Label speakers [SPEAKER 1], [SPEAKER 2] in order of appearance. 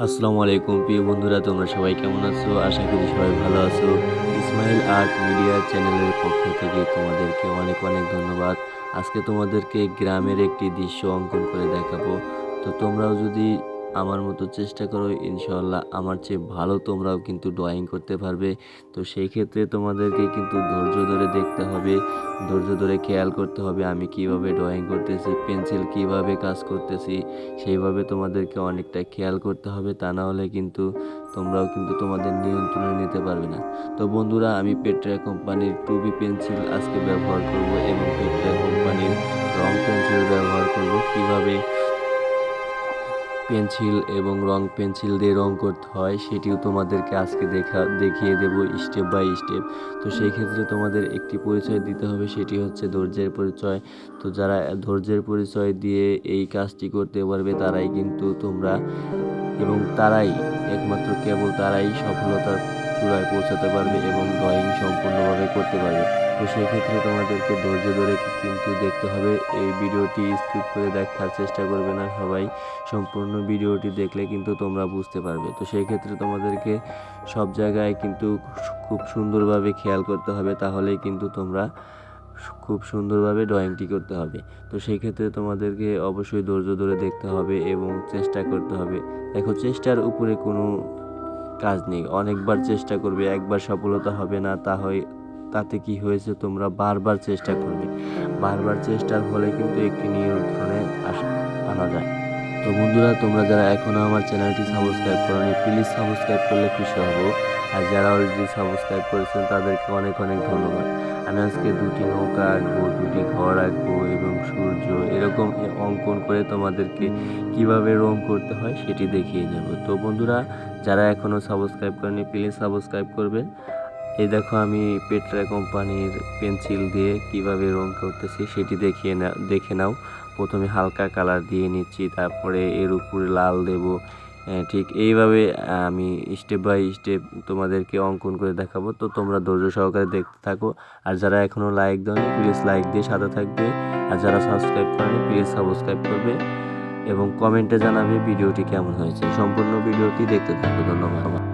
[SPEAKER 1] আসসালামু আলাইকুম প্রিয় বন্ধুরা, তোমরা সবাই কেমন আছো? আশা করি সবাই ভালো আছো। ইসমাইল আর্ট মিডিয়া চ্যানেলের পক্ষ থেকে তোমাদেরকে অনেক অনেক ধন্যবাদ। আজকে তোমাদেরকে গ্রামের একটি দৃশ্য অঙ্কন করে দেখাবো। তো তোমরাও যদি আমার মতো চেষ্টা করো, ইনশাআল্লাহ আমার চেয়ে ভালো তোমরাও কিন্তু ড্রয়িং করতে পারবে। তো সেই ক্ষেত্রে তোমাদেরকে কিন্তু ধৈর্য ধরে দেখতে হবে, ধৈর্য ধরে খেয়াল করতে হবে আমি কিভাবে ড্রয়িং করতেছি, পেন্সিল কিভাবে কাজ করতেছি, সেইভাবে তোমাদেরকে অনেকটা খেয়াল করতে হবে। তা না হলে কিন্তু তোমরাও কিন্তু তোমাদের নিয়ন্ত্রণে নিতে পারবে না। তো বন্ধুরা, আমি পেট্রা কোম্পানির 2B পেন্সিল আজকে ব্যবহার করব এবং পেট্রা কোম্পানির রং পেন্সিল ব্যবহার করব। কিভাবে পেন্সিল এবং রং পেন্সিল দিয়ে রং করতে হয় সেটিও তোমাদেরকে আজকে দেখিয়ে দেব স্টেপ বাই স্টেপ। তো সেই ক্ষেত্রে তোমাদের একটি পরিচয় দিতে হবে, সেটি হচ্ছে ধৈর্যের পরিচয়। তো যারা ধৈর্যের পরিচয় দিয়ে এই কাজটি করতে পারবে তারাই কিন্তু তোমরা এবং তারাই একমাত্র কেবল তারাই সফলতার চূড়ায় পৌঁছাতে পারবে এবং ড্রয়িং সম্পূর্ণভাবে করতে পারবে। তো সেই ক্ষেত্রে তোমাদেরকে ধৈর্য ধরে কিন্তু দেখতে হবে। এই ভিডিওটি স্কিপ করে দেখার চেষ্টা করবে না সবাই, সম্পূর্ণ ভিডিওটি দেখলে কিন্তু তোমরা বুঝতে পারবে। তো সেই ক্ষেত্রে তোমাদেরকে সব জায়গায় কিন্তু খুব সুন্দরভাবে খেয়াল করতে হবে, তাহলেই কিন্তু তোমরা খুব সুন্দরভাবে ড্রয়িংটি করতে হবে। তো সেই ক্ষেত্রে তোমাদেরকে অবশ্যই ধৈর্য ধরে দেখতে হবে এবং চেষ্টা করতে হবে। দেখো, চেষ্টার উপরে কোনো কাজ নেই। অনেকবার চেষ্টা করবে, একবার সফলতা হবে না, তাতে কি হয়েছে, তোমরা বারবার চেষ্টা করবে। বারবার চেষ্টার ফলে কিন্তু একটি নিয়ন্ত্রণে আনা যায়। তো বন্ধুরা, তোমরা যারা এখনো আমার চ্যানেলটি সাবস্ক্রাইব করোনি, প্লিজ সাবস্ক্রাইব করলে খুশি হব। আর যারা অলরেডি সাবস্ক্রাইব করেছেন তাদেরকে অনেক অনেক ধন্যবাদ। আমি আজকে দুটি নৌকা আঁকবো, দুটি ঘর আঁকবো এবং সূর্য এরকম অঙ্কন করে তোমাদেরকে কিভাবে রং করতে হয় সেটি দেখিয়ে দেব। তো বন্ধুরা, যারা এখনো সাবস্ক্রাইব করেনি প্লিজ সাবস্ক্রাইব করবেন। এই দেখো, আমি পেট্রা কোম্পানির পেন্সিল দিয়ে কিভাবে রং করতেছি সেটি দেখে নাও। প্রথমে হালকা কালার দিয়ে নিচ্ছি, তারপরে এর উপরে লাল দেব। ঠিক এইভাবে আমি স্টেপ বাই স্টেপ তোমাদেরকে অঙ্কন করে দেখাবো। তো তোমরা ধৈর্য সহকারে দেখতে থাকো। আর যারা এখনও লাইক দাওনি প্লিজ লাইক দিয়ে সাথে থাকবে। আর যারা সাবস্ক্রাইব করেনি প্লিজ সাবস্ক্রাইব করবে এবং কমেন্টে জানাবে ভিডিওটি কেমন হয়েছে। সম্পূর্ণ ভিডিওটি দেখতে থাকো। ধন্যবাদ।